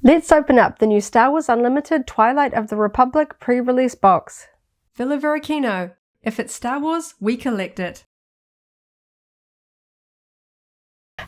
Let's open up the new Star Wars Unlimited Twilight of the Republic pre-release box. Villa Varykino. If it's Star Wars, we collect it.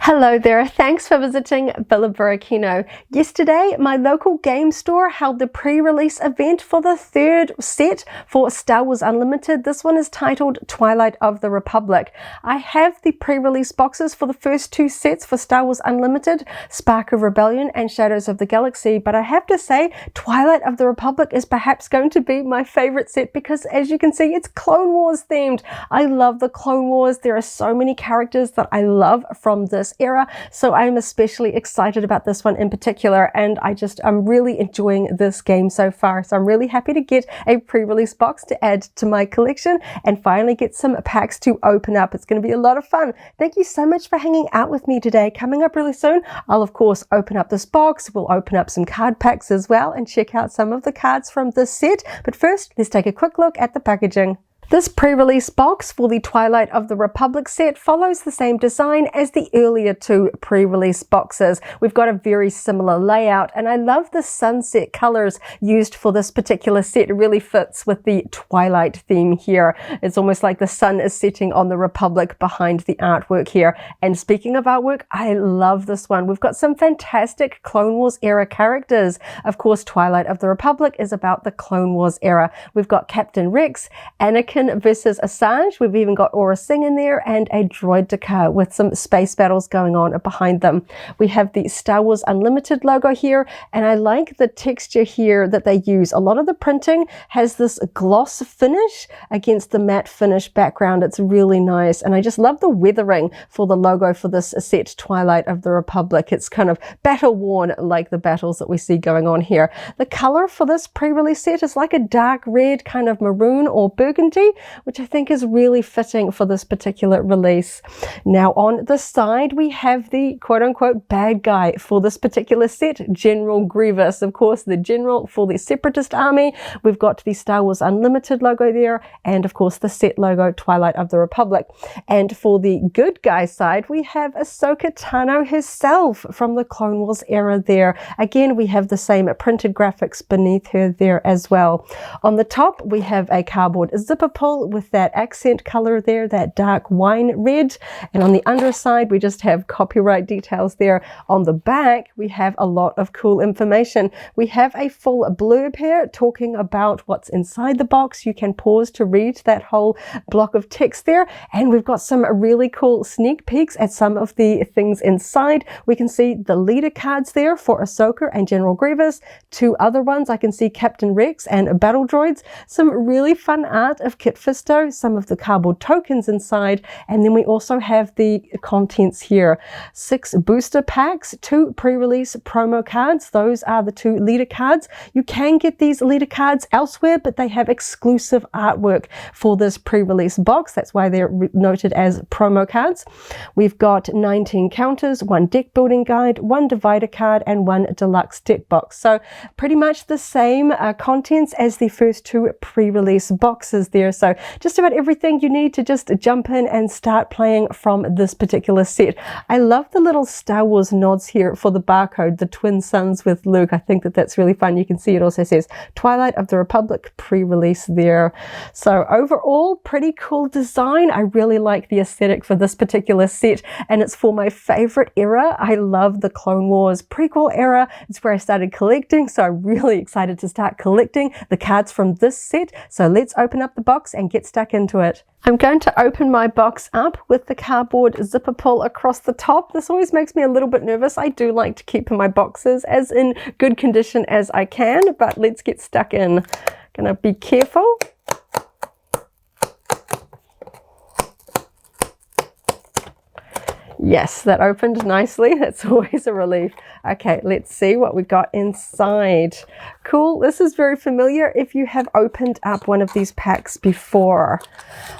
Hello there, thanks for visiting Villa Varykino. Yesterday, my local game store held the pre-release event for the third set for Star Wars Unlimited. This one is titled Twilight of the Republic. I have the pre-release boxes for the first two sets for Star Wars Unlimited, Spark of Rebellion and Shadows of the Galaxy, but I have to say Twilight of the Republic is perhaps going to be my favorite set because, as you can see, it's Clone Wars themed. I love the Clone Wars. There are so many characters that I love from this era, so I'm especially excited about this one in particular, and I'm really enjoying this game so far. So I'm really happy to get a pre-release box to add to my collection and finally get some packs to open up. It's going to be a lot of fun. Thank you so much for hanging out with me today. Coming up really soon, I'll of course open up this box. We'll open up some card packs as well and check out some of the cards from this set. But first, let's take a quick look at the packaging. This pre-release box for the Twilight of the Republic set follows the same design as the earlier two pre-release boxes. We've got a very similar layout, and I love the sunset colors used for this particular set. It really fits with the Twilight theme here. It's almost like the sun is setting on the Republic behind the artwork here. And speaking of artwork, I love this one. We've got some fantastic Clone Wars era characters. Of course, Twilight of the Republic is about the Clone Wars era. We've got Captain Rex, Anakin versus Asajj. We've even got Aura Singh in there and a droid Dakar with some space battles going on behind them. We have the Star Wars Unlimited logo here, and I like the texture here that they use. A lot of the printing has this gloss finish against the matte finish background. It's really nice, and I just love the weathering for the logo for this set, Twilight of the Republic. It's kind of battle worn like the battles that we see going on here. The color for this pre-release set is like a dark red, kind of maroon or burgundy, which I think is really fitting for this particular release. Now on the side we have the quote-unquote bad guy for this particular set, General Grievous. Of course, the general for the Separatist army. We've got the Star Wars Unlimited logo there, and of course the set logo, Twilight of the Republic. And for the good guy side, we have Ahsoka Tano herself from the Clone Wars era there. Again, we have the same printed graphics beneath her there as well. On the top, we have a cardboard zipper pull with that accent color there, that dark wine red, and on the underside we just have copyright details there. On the back we have a lot of cool information. We have a full blurb here talking about what's inside the box. You can pause to read that whole block of text there, and we've got some really cool sneak peeks at some of the things inside. We can see the leader cards there for Ahsoka and General Grievous. Two other ones, I can see Captain Rex and battle droids. Some really fun art of Kit Fisto, some of the cardboard tokens inside, and then we also have the contents here. 6 booster packs, 2 pre-release promo cards. Those are the 2 leader cards. You can get these leader cards elsewhere, but they have exclusive artwork for this pre-release box. That's why they're noted as promo cards. We've got 19 counters, 1 deck building guide, 1 divider card, and 1 deluxe deck box. So pretty much the same contents as the first 2 pre-release boxes there. So just about everything you need to just jump in and start playing from this particular set. I love the little Star Wars nods here for the barcode, the twin suns with Luke. I think that that's really fun. You can see it also says Twilight of the Republic pre-release there. So overall, pretty cool design. I really like the aesthetic for this particular set, and it's for my favorite era. I love the Clone Wars prequel era. It's where I started collecting, so I'm really excited to start collecting the cards from this set. So let's open up the box and get stuck into it. I'm going to open my box up with the cardboard zipper pull across the top. This always makes me a little bit nervous. I do like to keep my boxes as in good condition as I can, but let's get stuck in. Gonna be careful. Yes, that opened nicely. That's always a relief. Okay, let's see what we got inside. Cool. This is very familiar if you have opened up one of these packs before.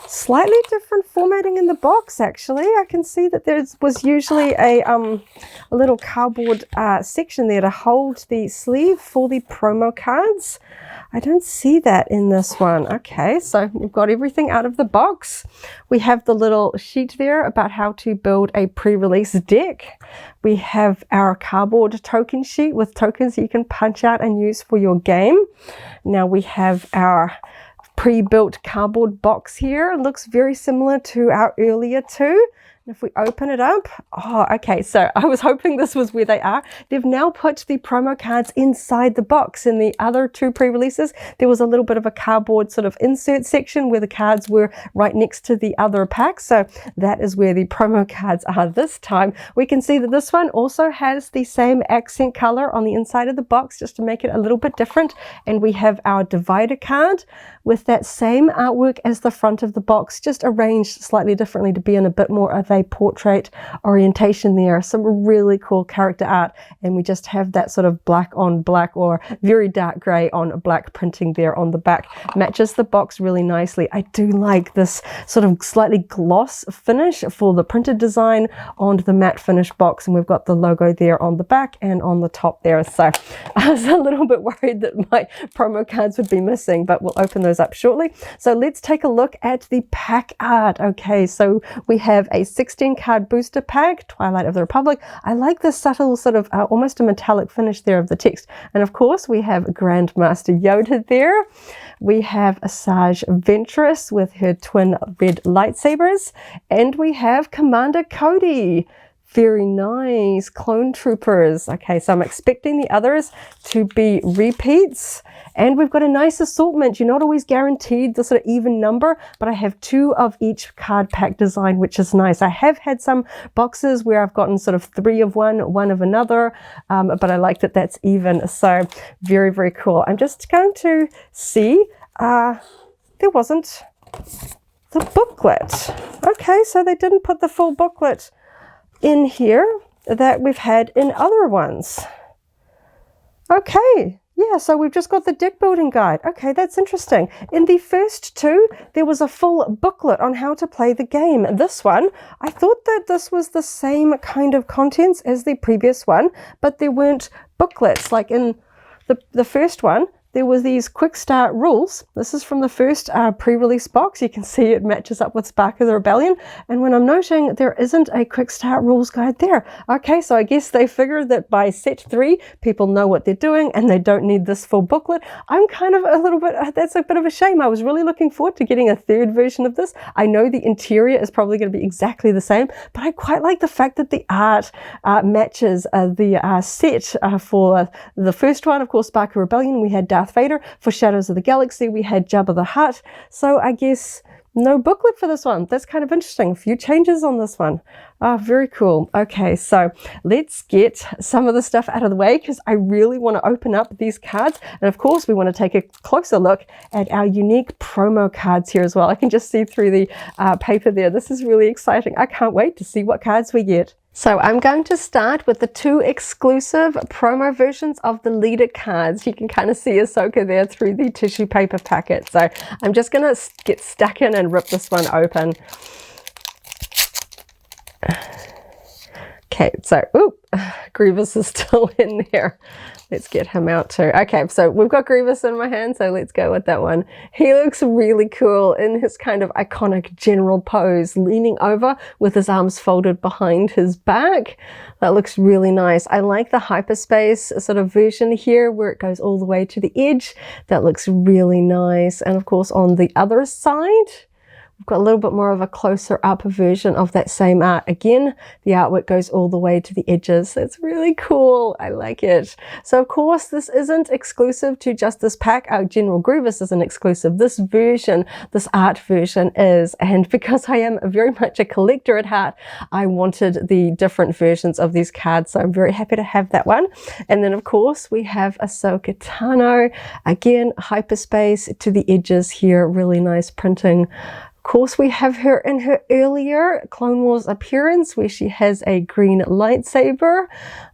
Slightly different formatting in the box, actually. I can see that there was usually a little cardboard section there to hold the sleeve for the promo cards. I don't see that in this one. Okay, so we've got everything out of the box. We have the little sheet there about how to build a pre-release deck. We have our cardboard token sheet with tokens you can punch out and use for your game. Now we have our pre-built cardboard box here. It looks very similar to our earlier two. If we open it up, oh, okay, so I was hoping this was where they are. They've now put the promo cards inside the box. In the other two pre-releases, there was a little bit of a cardboard sort of insert section where the cards were right next to the other pack. So that is where the promo cards are this time. We can see that this one also has the same accent color on the inside of the box, just to make it a little bit different. And we have our divider card with that same artwork as the front of the box, just arranged slightly differently to be in a bit more of a portrait orientation there. Some really cool character art, and we just have that sort of black on black or very dark gray on black printing there on the back. Matches the box really nicely. I do like this sort of slightly gloss finish for the printed design on the matte finish box, and we've got the logo there on the back and on the top there. So I was a little bit worried that my promo cards would be missing, but we'll open those up shortly. So let's take a look at the pack art. Okay, so we have a 16 card booster pack, Twilight of the Republic. I like this subtle sort of almost a metallic finish there of the text. And of course we have Grandmaster Yoda there. We have Asajj Ventress with her twin red lightsabers. And we have Commander Cody. Very nice. Clone Troopers. Okay, so I'm expecting the others to be repeats. And we've got a nice assortment. You're not always guaranteed the sort of even number, but I have 2 of each card pack design, which is nice. I have had some boxes where I've gotten sort of 3 of one, 1 of another, but I like that that's even. So very, very cool. I'm just going to see, there wasn't the booklet. Okay, so they didn't put the full booklet in here that we've had in other ones. Okay. Yeah, so we've just got the deck building guide. Okay, that's interesting. In the first 2, there was a full booklet on how to play the game. This one, I thought that this was the same kind of contents as the previous one, but there weren't booklets. Like in the first one, there was these quick start rules. This is from the first pre-release box. You can see it matches up with Spark of the Rebellion. And when I'm noting, there isn't a quick start rules guide there. Okay, so I guess they figured that by set 3, people know what they're doing and they don't need this full booklet. I'm kind of a little bit, that's a bit of a shame. I was really looking forward to getting a 3rd version of this. I know the interior is probably going to be exactly the same, but I quite like the fact that the art matches the set for the first one. Of course, Spark of Rebellion, we had Darth Vader. For Shadows of the Galaxy, we had Jabba the Hutt. So I guess no booklet for this one. That's kind of interesting. A few changes on this one. Very cool. Okay, so let's get some of the stuff out of the way because I really want to open up these cards. And of course, we want to take a closer look at our unique promo cards here as well. I can just see through the paper there. This is really exciting. I can't wait to see what cards we get. So I'm going to start with the 2 exclusive promo versions of the leader cards. You can kind of see Ahsoka there through the tissue paper packet. So I'm just going to get stuck in and rip this one open. Okay, so, Grievous is still in there. Let's get him out too. Okay, so we've got Grievous in my hand, so let's go with that one. He looks really cool in his kind of iconic general pose, leaning over with his arms folded behind his back. That looks really nice. I like the hyperspace sort of version here where it goes all the way to the edge. That looks really nice. And of course, on the other side, we've got a little bit more of a closer up version of that same art. Again, the artwork goes all the way to the edges. That's really cool. I like it. So of course, this isn't exclusive to just this pack. Our General Grievous isn't exclusive. This version, this art version is. And because I am very much a collector at heart, I wanted the different versions of these cards. So I'm very happy to have that one. And then of course, we have Ahsoka Tano. Again, hyperspace to the edges here. Really nice printing. Of course, we have her in her earlier Clone Wars appearance where she has a green lightsaber.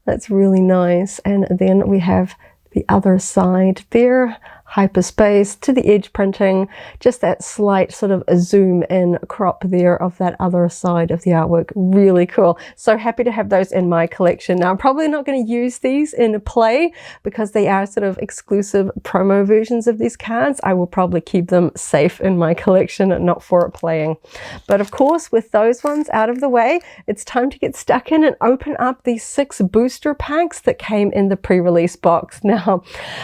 That's really nice. And then we have the other side there, hyperspace to the edge printing, just that slight sort of a zoom in crop there of that other side of the artwork. Really cool. So happy to have those in my collection. Now I'm probably not going to use these in play because they are sort of exclusive promo versions of these cards. I will probably keep them safe in my collection and not for playing. But of course, with those ones out of the way, it's time to get stuck in and open up these 6 booster packs that came in the pre-release box. Now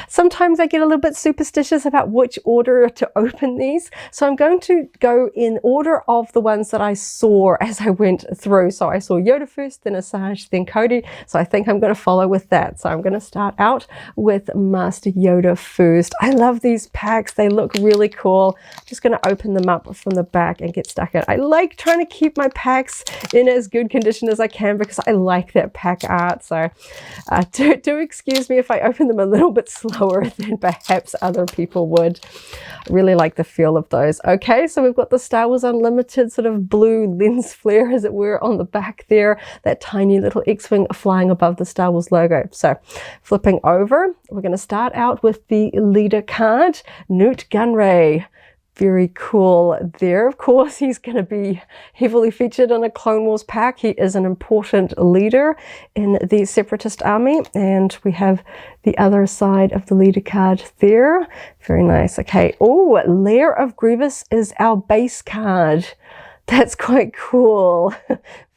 sometimes I get a little bit superstitious about which order to open these, so I'm going to go in order of the ones that I saw as I went through. So I saw Yoda first, then Asajj, then Cody, so I think I'm going to follow with that. So I'm going to start out with Master Yoda first. I love these packs, they look really cool. Just going to open them up from the back and get stuck in. I like trying to keep my packs in as good condition as I can because I like that pack art, so do excuse me if I open them a little bit slower than perhaps other people would. I really like the feel of those. Okay, so we've got the Star Wars Unlimited sort of blue lens flare, as it were, on the back there. That tiny little X-Wing flying above the Star Wars logo. So flipping over, we're going to start out with the leader card, Newt Gunray. Very cool there. Of course, he's going to be heavily featured in a Clone Wars pack. He is an important leader in the Separatist army. And we have the other side of the leader card there. Very nice. Okay. Oh, Lair of Grievous is our base card. That's quite cool.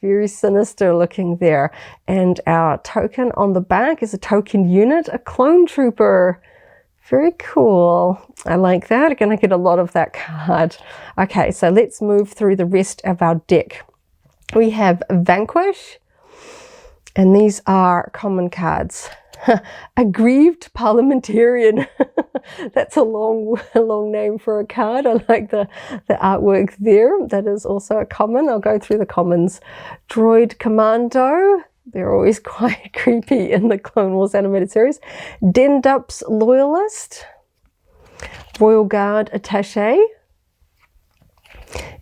Very sinister looking there. And our token on the back is a token unit, a clone trooper. Very cool. I like that. I'm going to get a lot of that card. Okay, so let's move through the rest of our deck. We have Vanquish, and these are common cards. Aggrieved Parliamentarian. That's a long name for a card. I like the artwork there. That is also a common. I'll go through the commons. Droid Commando. They're always quite creepy in the Clone Wars animated series. Dendup's Loyalist. Royal Guard Attaché.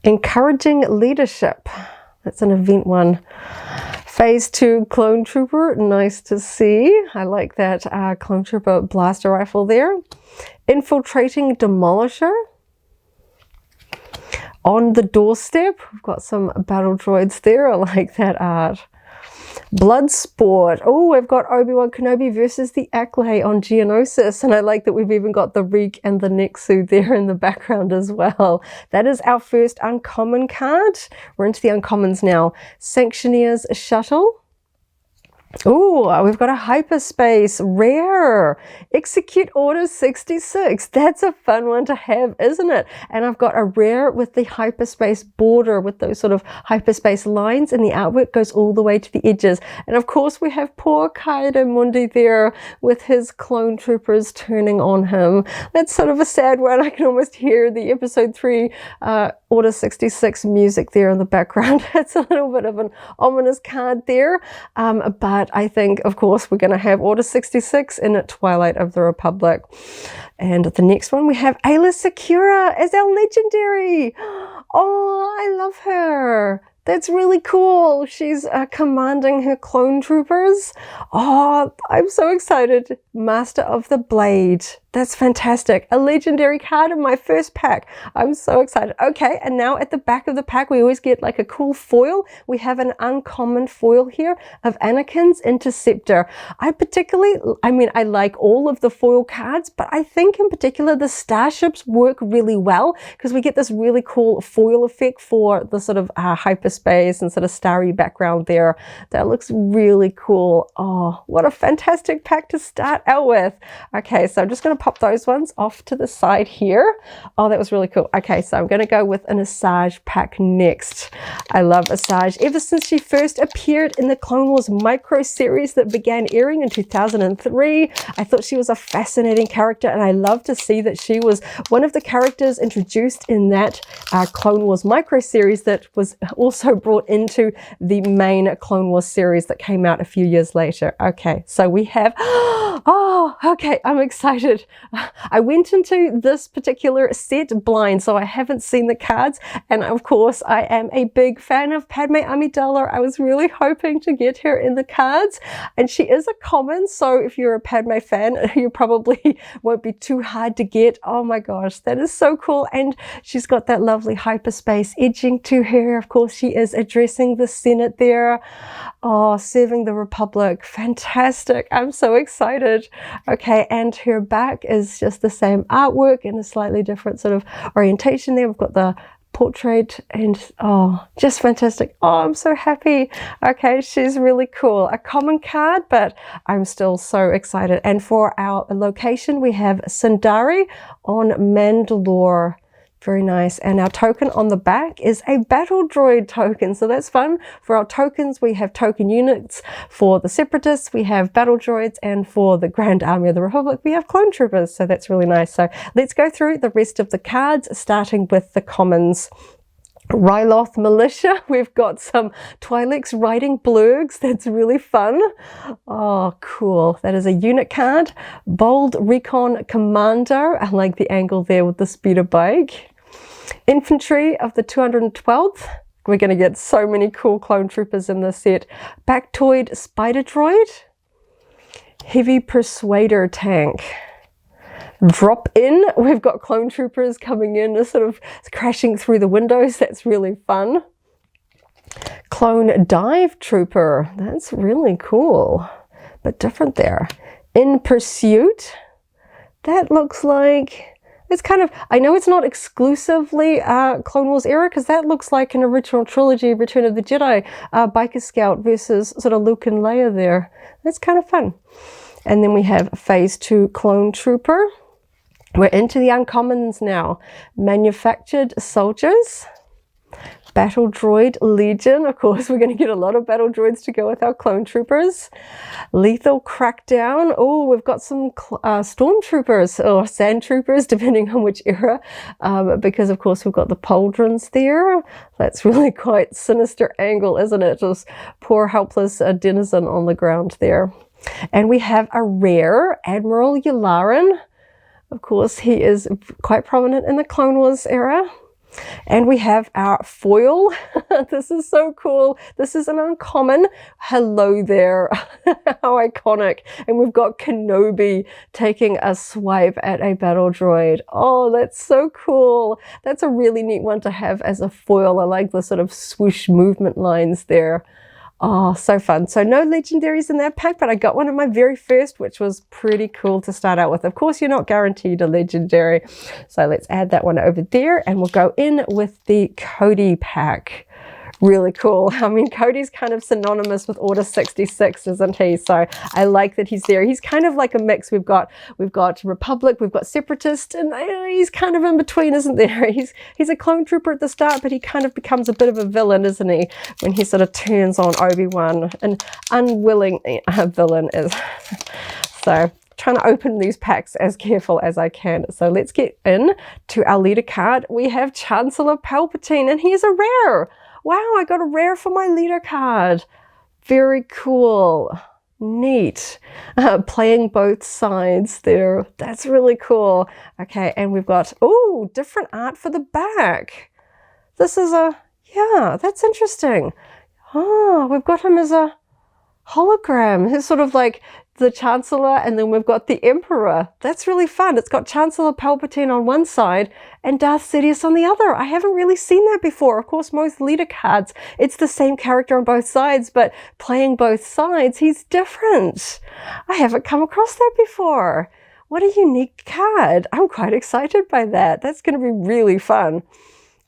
Encouraging Leadership. That's an event one. Phase 2 Clone Trooper. Nice to see. I like that Clone Trooper blaster rifle there. Infiltrating Demolisher. On the Doorstep. We've got some battle droids there. I like that art. Bloodsport. Oh, we've got Obi-Wan Kenobi versus the Acklay on Geonosis. And I like that we've even got the Reek and the Nexu there in the background as well. That is our first uncommon card. We're into the uncommons now. Sanctioneer's Shuttle. Oh, we've got a hyperspace rare. Execute Order 66. That's a fun one to have, isn't it? And I've got a rare with the hyperspace border with those sort of hyperspace lines, and the artwork goes all the way to the edges. And of course, we have poor Kaida Mundi there with his clone troopers turning on him. That's sort of a sad one. I can almost hear the episode 3 Order 66 music there in the background. It's a little bit of an ominous card there, but I think, of course, we're going to have Order 66 in Twilight of the Republic. And the next one, we have Ayla Secura as our legendary. Oh, I love her. That's really cool. She's commanding her clone troopers. Oh, I'm so excited. Master of the Blade. That's fantastic. A legendary card in my first pack. I'm so excited. Okay, and now at the back of the pack, we always get like a cool foil. We have an uncommon foil here of Anakin's Interceptor. I like all of the foil cards, but I think in particular the starships work really well because we get this really cool foil effect for the sort of hyperspace and sort of starry background there. That looks really cool. Oh, what a fantastic pack to start out with. Okay, so I'm just going to pop those ones off to the side here. Oh, that was really cool. Okay, so I'm going to go with an Asajj pack next. I love Asajj. Ever since she first appeared in the Clone Wars micro series that began airing in 2003, I thought she was a fascinating character, and I love to see that she was one of the characters introduced in that Clone Wars micro series that was also brought into the main Clone Wars series that came out a few years later. Okay, so we have Oh, okay, I'm excited. I went into this particular set blind, so I haven't seen the cards, and of course I am a big fan of Padme Amidala. I was really hoping to get her in the cards, and she is a common, so if you're a Padme fan, you probably won't be too hard to get. Oh my gosh, that is so cool, and she's got that lovely hyperspace edging to her. Of course, she is addressing the Senate there. Oh, serving the Republic. Fantastic. I'm so excited. Okay, and her back is just the same artwork in a slightly different sort of orientation there. We've got the portrait and oh, just fantastic. Oh, I'm so happy. Okay, she's really cool. A common card, but I'm still so excited. And for our location, we have Sundari on Mandalore. Very nice. And our token on the back is a battle droid token. So that's fun. For our tokens, we have token units. For the Separatists, we have battle droids. And for the Grand Army of the Republic, we have clone troopers. So that's really nice. So let's go through the rest of the cards, starting with the commons. Ryloth Militia. We've got some Twi'leks riding blurgs. That's really fun. Oh, cool. That is a unit card. Bold Recon Commando. I like the angle there with the speeder bike. Infantry of the 212th. We're going to get so many cool clone troopers in this set. Bactoid Spider Droid. Heavy Persuader Tank. Drop in, we've got clone troopers coming in, sort of crashing through the windows. That's really fun. Clone dive trooper, that's really cool, but different there. In pursuit, that looks like it's kind of, I know it's not exclusively Clone Wars era, because that looks like an original trilogy, Return of the Jedi, Biker Scout versus sort of Luke and Leia there. That's kind of fun. And then we have Phase 2 Clone Trooper. We're into the uncommons now. Manufactured Soldiers. Battle Droid Legion. Of course, we're going to get a lot of battle droids to go with our clone troopers. Lethal Crackdown. Oh, we've got some stormtroopers or sand troopers, depending on which era, because of course we've got the pauldrons there. That's really quite sinister angle, isn't it? Just poor helpless denizen on the ground there. And we have a rare Admiral Yularen. Of course, he is quite prominent in the Clone Wars era. And we have our foil. This is so cool. This is an uncommon. Hello there. How iconic. And we've got Kenobi taking a swipe at a battle droid. Oh, that's so cool. That's a really neat one to have as a foil. I like the sort of swoosh movement lines there. Oh, so fun. So no legendaries in that pack, but I got one of my very first, which was pretty cool to start out with. Of course, you're not guaranteed a legendary. So let's add that one over there, and we'll go in with the Cody pack. Really cool. I mean, Cody's kind of synonymous with Order 66, isn't he? So I like that he's there. He's kind of like a mix. We've got Republic, we've got Separatist, and he's kind of in between, isn't there? He's a clone trooper at the start, but he kind of becomes a bit of a villain, isn't he? When he sort of turns on Obi-Wan, an unwilling villain is. So trying to open these packs as careful as I can. So let's get in to our leader card. We have Chancellor Palpatine, and he's a rare. Wow, I got a rare for my leader card. Very cool. Neat. Playing both sides there. That's really cool. Okay, and we've got, oh, different art for the back. This is yeah, that's interesting. Oh, we've got him as a hologram. It's sort of like the Chancellor, and then we've got the Emperor. That's really fun. It's got Chancellor Palpatine on one side and Darth Sidious on the other. I haven't really seen that before. Of course, most leader cards, it's the same character on both sides, but playing both sides, he's different. I haven't come across that before. What a unique card. I'm quite excited by that. That's going to be really fun.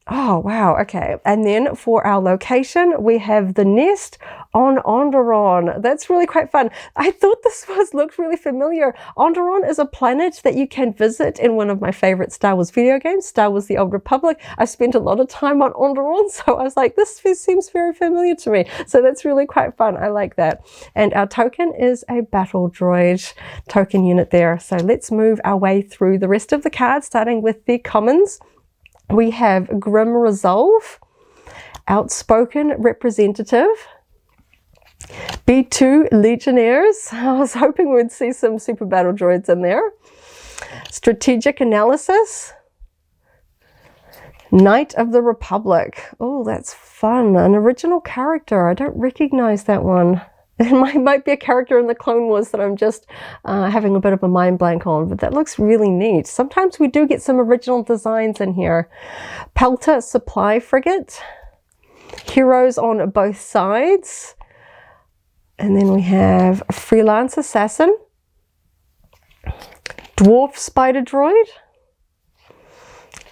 Oh, wow. Okay. And then for our location, we have the nest on Onderon. That's really quite fun. I thought this looked really familiar. Onderon is a planet that you can visit in one of my favorite Star Wars video games, Star Wars The Old Republic. I've spent a lot of time on Onderon, so I was like, this seems very familiar to me. So that's really quite fun. I like that. And our token is a battle droid token unit there. So let's move our way through the rest of the cards, starting with the commons. We have Grim Resolve, Outspoken Representative, B2 Legionnaires. I was hoping we'd see some super battle droids in there. Strategic Analysis. Knight of the Republic. Oh, that's fun. An original character. I don't recognize that one. It might be a character in the Clone Wars that I'm just having a bit of a mind blank on, but that looks really neat. Sometimes we do get some original designs in here. Pelter Supply Frigate. Heroes on both sides. And then we have a Freelance Assassin. Dwarf Spider Droid.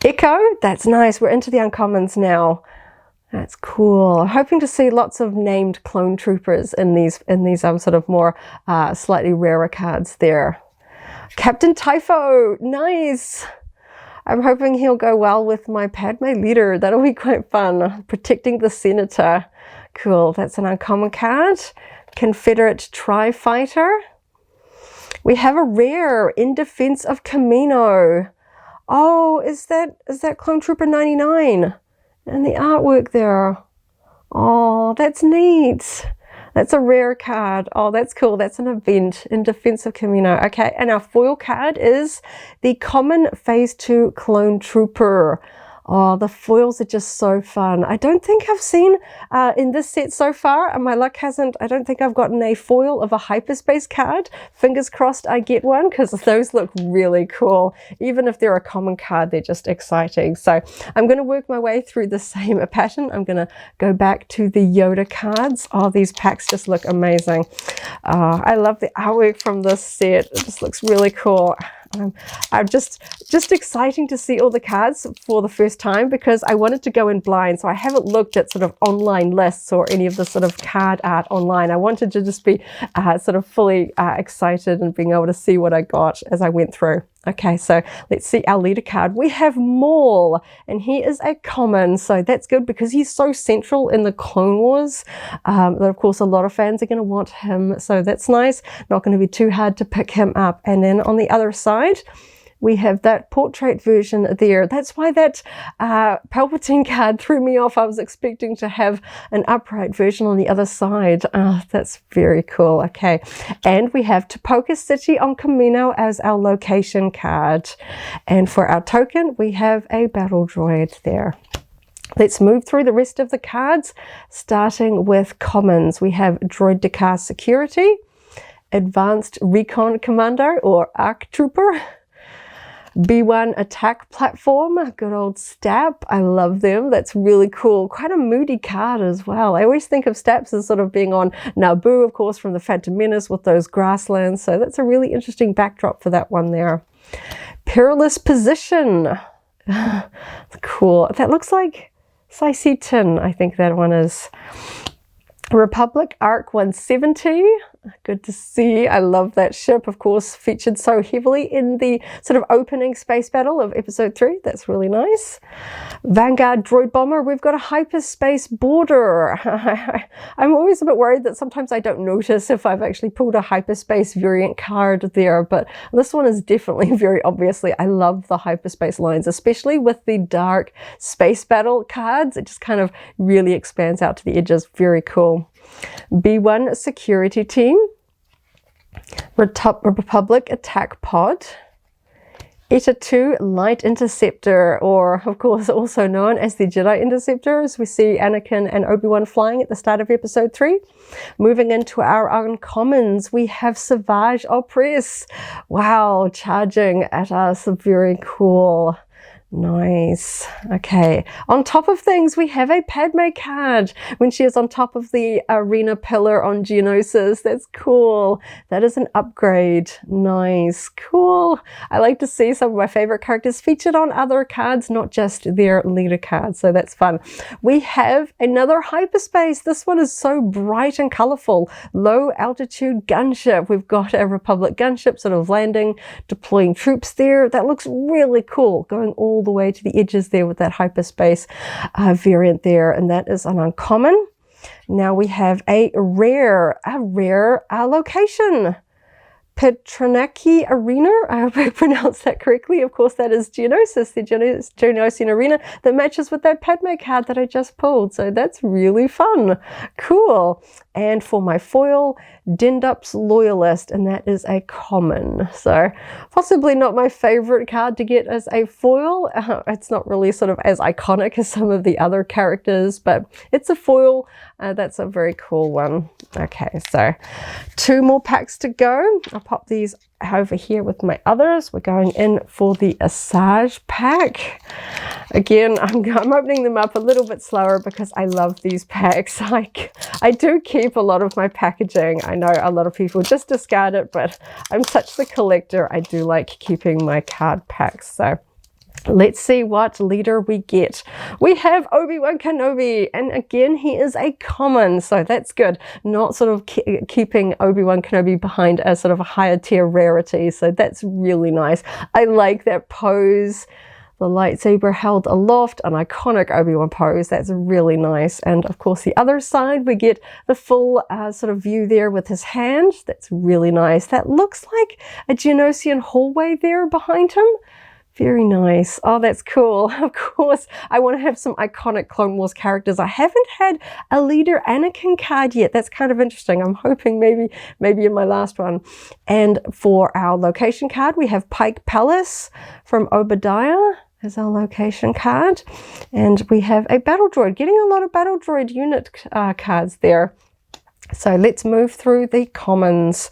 Echo, that's nice. We're into the uncommons now. That's cool. Hoping to see lots of named clone troopers in these sort of more slightly rarer cards there. Captain Typho, nice. I'm hoping he'll go well with my Padme leader. That'll be quite fun. Protecting the Senator. Cool, that's an uncommon card. Confederate Tri-Fighter. We have a rare In Defense of Kamino. Oh, is that Clone Trooper 99? And the artwork there. Oh, that's neat. That's a rare card. Oh, that's cool. That's an event In Defense of Kamino. Okay, and our foil card is the common Phase 2 Clone Trooper. Oh, the foils are just so fun. I don't think I've seen in this set so far, and my luck hasn't, I don't think I've gotten a foil of a hyperspace card. Fingers crossed I get one, because those look really cool. Even if they're a common card, they're just exciting. So I'm going to work my way through the same pattern. I'm going to go back to the Yoda cards. Oh, these packs just look amazing. I love the artwork from this set. It just looks really cool. I'm just exciting to see all the cards for the first time, because I wanted to go in blind, so I haven't looked at sort of online lists or any of the sort of card art online. I wanted to just be sort of fully excited and being able to see what I got as I went through. Okay, so let's see our leader card. We have Maul, and he is a common, so that's good because he's so central in the Clone Wars that of course a lot of fans are going to want him, so that's nice. Not going to be too hard to pick him up. And then on the other side, we have that portrait version there. That's why that Palpatine card threw me off. I was expecting to have an upright version on the other side. That's very cool. Okay, and we have Topoka City on Kamino as our location card. And for our token, we have a battle droid there. Let's move through the rest of the cards, starting with commons. We have Droid Dakar Security, Advanced Recon Commando or ARC Trooper, B1 Attack Platform, good old Stap. I love them. That's really cool. Quite a moody card as well. I always think of Staps as sort of being on Naboo, of course, from the Phantom Menace with those grasslands. So that's a really interesting backdrop for that one there. Perilous Position. Cool. That looks like Saisi Tin, I think that one is. Republic Arc 170. Good to see. I love that ship, of course, featured so heavily in the sort of opening space battle of episode 3. That's really nice. Vanguard Droid Bomber. We've got a hyperspace border. I'm always a bit worried that sometimes I don't notice if I've actually pulled a hyperspace variant card there, but this one is definitely very obviously. I love the hyperspace lines, especially with the dark space battle cards. It just kind of really expands out to the edges. Very cool. B1 Security Team, Republic Attack Pod, Eta 2 Light Interceptor, or of course also known as the Jedi Interceptor, as we see Anakin and Obi-Wan flying at the start of episode 3. Moving into our uncommons, we have Savage Opress. Wow, charging at us. Very cool. Nice. Okay. On top of things, we have a Padme card when she is on top of the arena pillar on Geonosis. That's cool. That is an upgrade. Nice. Cool. I like to see some of my favorite characters featured on other cards, not just their leader cards. So that's fun. We have another hyperspace. This one is so bright and colorful. Low altitude gunship. We've got a Republic gunship sort of landing, deploying troops there. That looks really cool. Going all the way to the edges there with that hyperspace variant there, and that is an uncommon. Now we have a rare location. Petronaki Arena. I hope I pronounced that correctly. Of course, that is Geonosis, the Geonosian Arena that matches with that Padme card that I just pulled. So that's really fun. Cool. And for my foil, Dendup's Loyalist, and that is a common. So possibly not my favorite card to get as a foil. It's not really sort of as iconic as some of the other characters, but it's a foil. That's a very cool one. Okay, so 2 more packs to go. I'll pop these over here with my others. We're going in for the Asajj pack. Again, I'm opening them up a little bit slower because I love these packs. I do keep a lot of my packaging. I know a lot of people just discard it, but I'm such the collector. I do like keeping my card packs. So let's see what leader we get. We have Obi-Wan Kenobi, and again, he is a common, so that's good. Not sort of keeping Obi-Wan Kenobi behind a sort of a higher tier rarity, so that's really nice. I like that pose. The lightsaber held aloft, an iconic Obi-Wan pose. That's really nice. And of course, the other side, we get the full sort of view there with his hand. That's really nice. That looks like a Geonosian hallway there behind him. Very nice. Oh, that's cool. Of course, I want to have some iconic Clone Wars characters. I haven't had a Leader Anakin card yet. That's kind of interesting. I'm hoping maybe in my last one. And for our location card, we have Pike Palace from Obadiah as our location card. And we have a Battle Droid. Getting a lot of Battle Droid unit cards there. So let's move through the commons.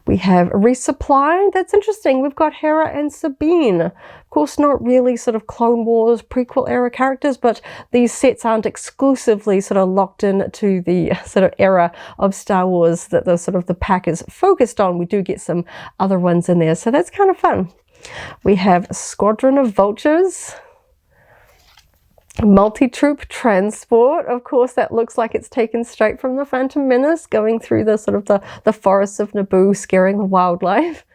We have Resupply. That's interesting. We've got Hera and Sabine. Of course, not really sort of Clone Wars prequel era characters, but these sets aren't exclusively sort of locked in to the sort of era of Star Wars that the sort of the pack is focused on. We do get some other ones in there, so that's kind of fun. We have Squadron of Vultures. Multi-troop transport. Of course, that looks like it's taken straight from the Phantom Menace, going through the sort of the forests of Naboo, scaring the wildlife.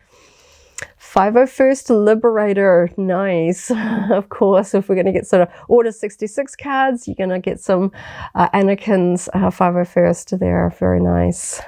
501st Liberator. Nice. Of course, if we're going to get sort of Order 66 cards, you're going to get some Anakin's 501st there. Very nice.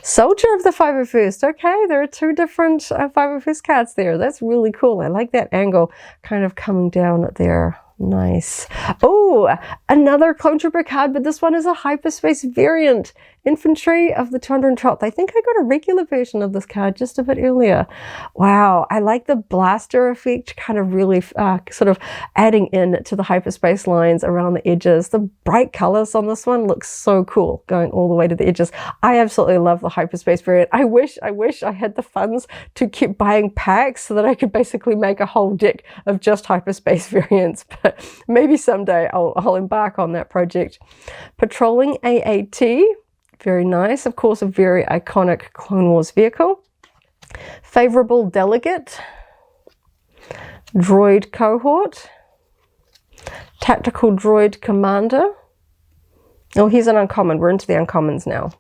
Soldier of the 501st. Okay, there are 2 different 501st cards there. That's really cool. I like that angle kind of coming down there. Nice. Oh, another Clone Trooper card, but this one is a hyperspace variant. Infantry of the 212th. I think I got a regular version of this card just a bit earlier. Wow, I like the blaster effect, kind of really sort of adding in to the hyperspace lines around the edges. The bright colors on this one looks so cool, going all the way to the edges. I absolutely love the hyperspace variant. I wish I had the funds to keep buying packs so that I could basically make a whole deck of just hyperspace variants, but maybe someday I'll embark on that project. Patrolling AAT. Very nice. Of course, a very iconic Clone Wars vehicle. Favorable Delegate. Droid Cohort. Tactical Droid Commander. Oh, here's an uncommon. We're into the uncommons now.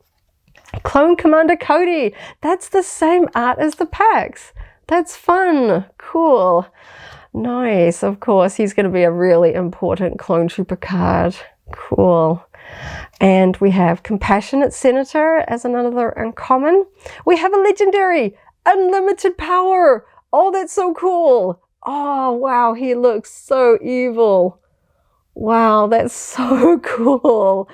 Clone Commander Cody. That's the same art as the packs. That's fun. Cool. Nice. Of course, he's going to be a really important Clone Trooper card. Cool. And we have Compassionate Senator as another uncommon. We have a legendary, Unlimited Power. Oh, that's so cool. Oh, wow, he looks so evil. Wow, that's so cool.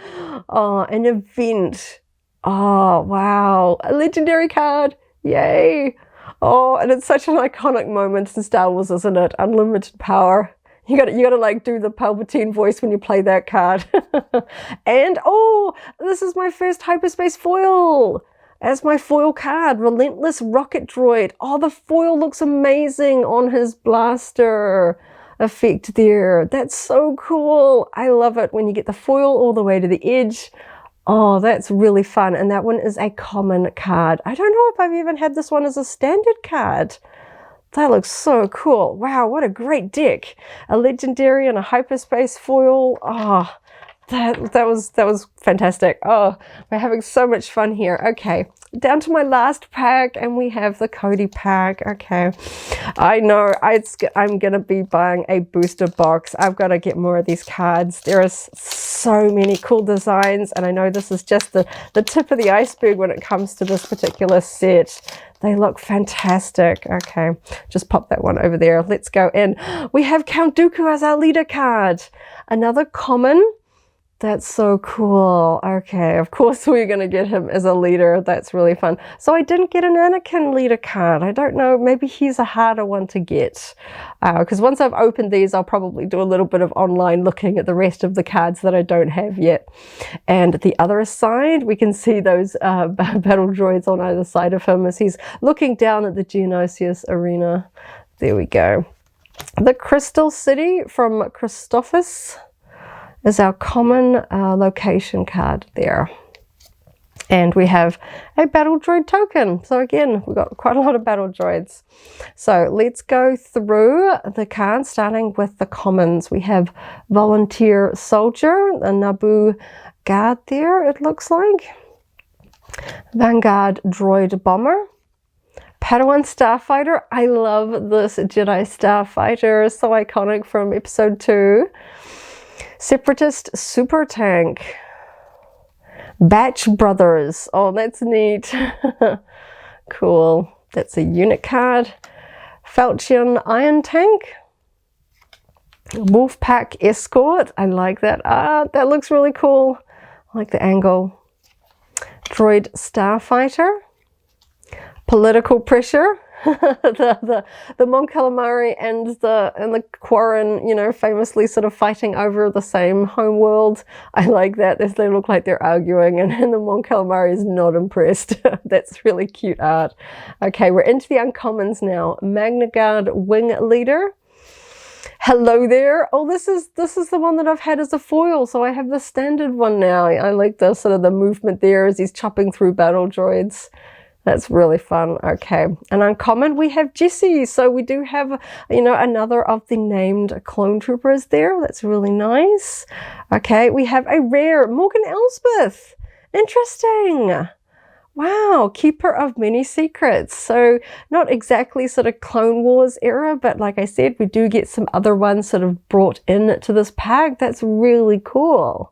Oh, an event. Oh, wow, a legendary card. Yay. Oh, and it's such an iconic moment in Star Wars, isn't it? Unlimited Power. You gotta like do the Palpatine voice when you play that card. And oh, this is my first hyperspace foil as my foil card, Relentless Rocket Droid. Oh, the foil looks amazing on his blaster effect there. That's so cool. I love it when you get the foil all the way to the edge. Oh, that's really fun. And that one is a common card. I don't know if I've even had this one as a standard card. That looks so cool. Wow, what a great deck. A legendary and a hyperspace foil. Oh, that was fantastic. Oh, we're having so much fun here. Okay, down to my last pack, and we have the Cody pack. Okay, I know I'm gonna be buying a booster box. I've got to get more of these cards. There is so many cool designs, and I know this is just the tip of the iceberg when it comes to this particular set. They look fantastic. Okay, just pop that one over there. Let's go in. We have Count Dooku as our leader card. Another common. That's so cool. Okay, of course we're going to get him as a leader. That's really fun. So I didn't get an Anakin leader card. I don't know. Maybe he's a harder one to get. Because once I've opened these, I'll probably do a little bit of online looking at the rest of the cards that I don't have yet. And the other side, we can see those battle droids on either side of him as he's looking down at the Geonosius arena. There we go. The Crystal City from Christophus is our common location card there. And we have a battle droid token. So again, we've got quite a lot of battle droids. So let's go through the cards, starting with the commons. We have Volunteer Soldier, a Naboo guard there, it looks like. Vanguard Droid Bomber. Padawan Starfighter. I love this Jedi Starfighter. So iconic from episode 2. Separatist Super Tank. Batch Brothers. Oh, that's neat. Cool. That's a unit card. Falchion Iron Tank. Wolfpack Escort. I like that art. That looks really cool. I like the angle. Droid Starfighter. Political Pressure. the Mon Calamari and the Quarren, you know, famously sort of fighting over the same home world. I like that. They look like they're arguing, and the Mon Calamari is not impressed. That's really cute art. Okay, we're into the uncommons now. Magna Guard Wing Leader. Hello there. Oh, this is the one that I've had as a foil, so I have the standard one now. I like the sort of the movement there as he's chopping through battle droids. That's really fun. Okay, and uncommon, we have Jesse. So we do have, you know, another of the named clone troopers there. That's really nice. Okay, we have a rare Morgan Elsbeth. Interesting. Wow, Keeper of Many Secrets. So not exactly sort of Clone Wars era, but like I said, we do get some other ones sort of brought in to this pack. That's really cool.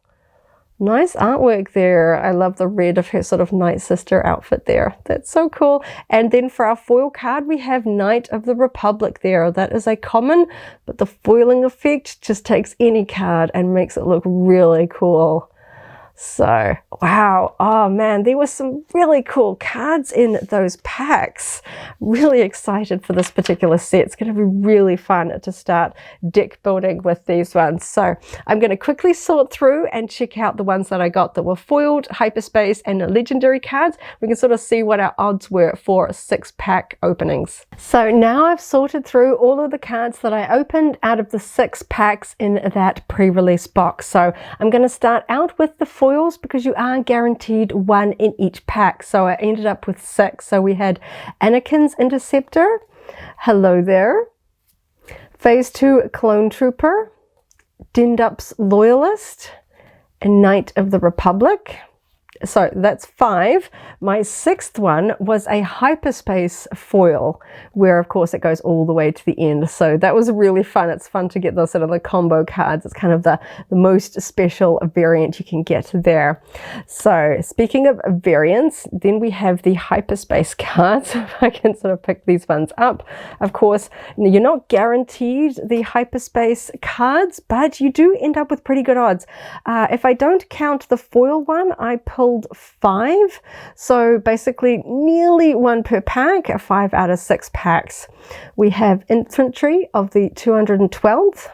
Nice artwork there. I love the red of her sort of Night Sister outfit there. That's so cool. And then for our foil card, we have Knight of the Republic there. That is a common, but the foiling effect just takes any card and makes it look really cool. So, wow. Oh man, there were some really cool cards in those packs. Really excited for this particular set. It's going to be really fun to start deck building with these ones. So I'm going to quickly sort through and check out the ones that I got that were foiled, hyperspace, and legendary cards. We can sort of see what our odds were for 6-pack openings. So now I've sorted through all of the cards that I opened out of the 6 packs in that pre-release box. So I'm going to start out with the foils because you are guaranteed 1 in each pack. So I ended up with 6. So we had Anakin's Interceptor. Hello there. Phase 2 Clone Trooper. Dindup's Loyalist. And Knight of the Republic. So that's 5. My 6th one was a hyperspace foil, where of course it goes all the way to the end. So that was really fun. It's fun to get those sort of the combo cards. It's kind of the most special variant you can get there. So speaking of variants, then we have the hyperspace cards. If I can sort of pick these ones up. Of course, you're not guaranteed the hyperspace cards, but you do end up with pretty good odds. If I don't count the foil one, I pulled 5, so basically nearly 1 per pack, 5 out of 6 packs. We have Infantry of the 212th,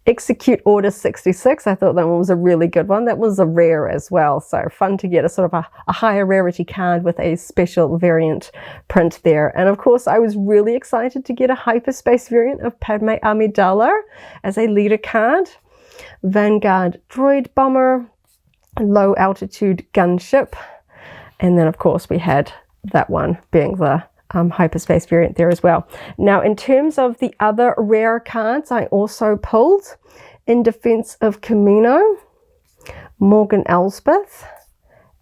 Execute Order 66. I thought that one was a really good one. That was a rare as well, so fun to get a sort of a higher rarity card with a special variant print there. And of course, I was really excited to get a hyperspace variant of Padme Amidala as a leader card. Vanguard Droid Bomber, Low Altitude Gunship, and then of course we had that one being the hyperspace variant there as well. Now in terms of the other rare cards, I also pulled In Defense of Kamino, Morgan Elsbeth,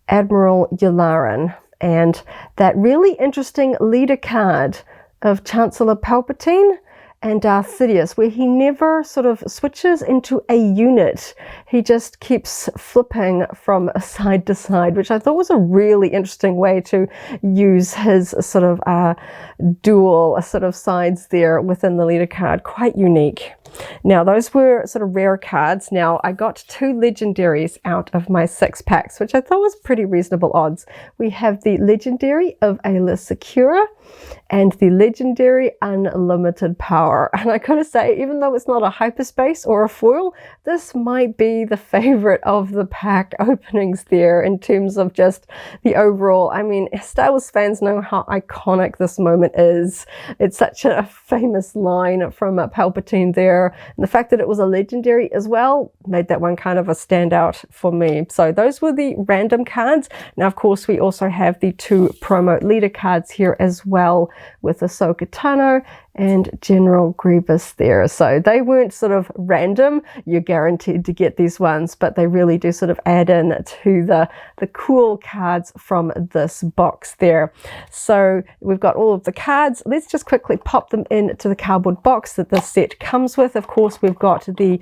Admiral Yularen, and that really interesting leader card of Chancellor Palpatine and Darth Sidious, where he never sort of switches into a unit. He just keeps flipping from side to side, which I thought was a really interesting way to use his sort of dual sort of sides there within the leader card. Quite unique. Now, those were sort of rare cards. Now, I got 2 legendaries out of my 6 packs, which I thought was pretty reasonable odds. We have the legendary of Ayla Secura and the legendary Unlimited Power. And I gotta say, even though it's not a hyperspace or a foil, this might be the favorite of the pack openings there in terms of just the overall. I mean, Star Wars fans know how iconic this moment is. It's such a famous line from Palpatine there. And the fact that it was a legendary as well made that one kind of a standout for me. So those were the random cards. Now, of course, we also have the 2 promo leader cards here as well, with Ahsoka, Tano and General Grievous there. So they weren't sort of random. You're guaranteed to get these ones, but they really do sort of add in to the cool cards from this box there. So we've got all of the cards. Let's just quickly pop them into the cardboard box that this set comes with. Of course, we've got the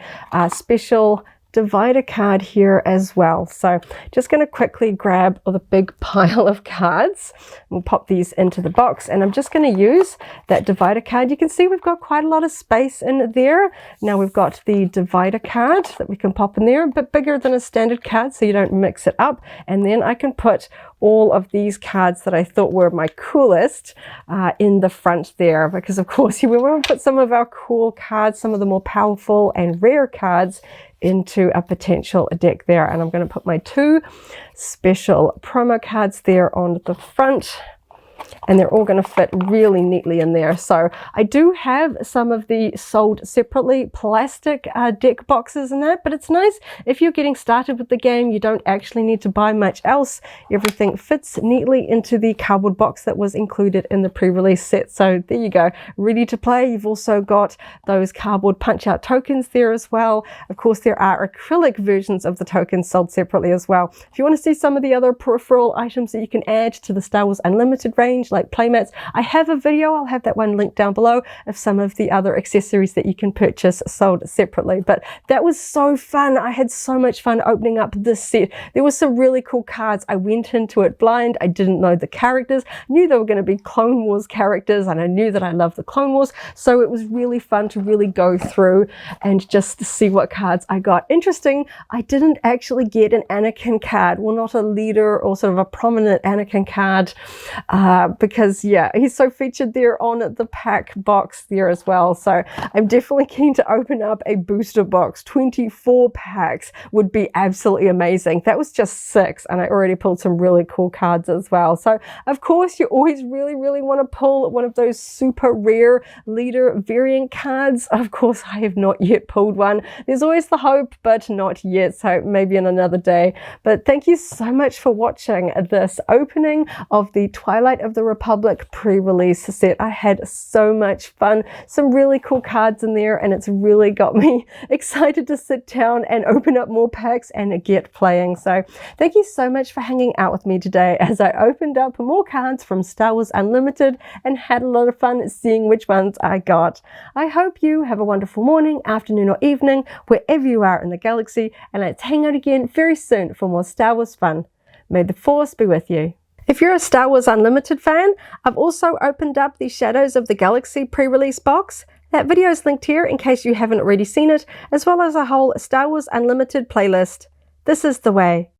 special divider card here as well. So just going to quickly grab the big pile of cards. We'll pop these into the box, and I'm just going to use that divider card. You can see we've got quite a lot of space in there. Now we've got the divider card that we can pop in there, a bit bigger than a standard card so you don't mix it up. And then I can put all of these cards that I thought were my coolest in the front there, because of course we want to put some of our cool cards, some of the more powerful and rare cards, into a potential deck there. And I'm going to put my 2 special promo cards there on the front, and they're all going to fit really neatly in there. So I do have some of the sold separately plastic deck boxes and that, but it's nice if you're getting started with the game, you don't actually need to buy much else. Everything fits neatly into the cardboard box that was included in the pre-release set. So there you go, ready to play. You've also got those cardboard punch out tokens there as well. Of course, there are acrylic versions of the tokens sold separately as well. If you want to see some of the other peripheral items that you can add to the Star Wars Unlimited range, like playmats, I have a video, I'll have that one linked down below, of some of the other accessories that you can purchase sold separately. But that was so fun. I had so much fun opening up this set. There were some really cool cards. I went into it blind. I didn't know the characters. I knew they were going to be Clone Wars characters, and I knew that I love the Clone Wars. So it was really fun to really go through and just see what cards I got. Interesting, I didn't actually get an Anakin card. Well, not a leader or sort of a prominent Anakin card, because yeah, he's so featured there on the pack box there as well. So I'm definitely keen to open up a booster box. 24 packs would be absolutely amazing. That was just 6, and I already pulled some really cool cards as well. So of course you always really want to pull one of those super rare leader variant cards. Of course, I have not yet pulled one. There's always the hope, but not yet, so maybe in another day. But thank you so much for watching this opening of the Twilight of the Republic pre-release set. I had so much fun, some really cool cards in there, and it's really got me excited to sit down and open up more packs and get playing. So thank you so much for hanging out with me today as I opened up more cards from Star Wars Unlimited and had a lot of fun seeing which ones I got. I hope you have a wonderful morning, afternoon or evening wherever you are in the galaxy, and let's hang out again very soon for more Star Wars fun. May the Force be with you. If you're a Star Wars Unlimited fan, I've also opened up the Shadows of the Galaxy pre-release box. That video is linked here in case you haven't already seen it, as well as a whole Star Wars Unlimited playlist. This is the way.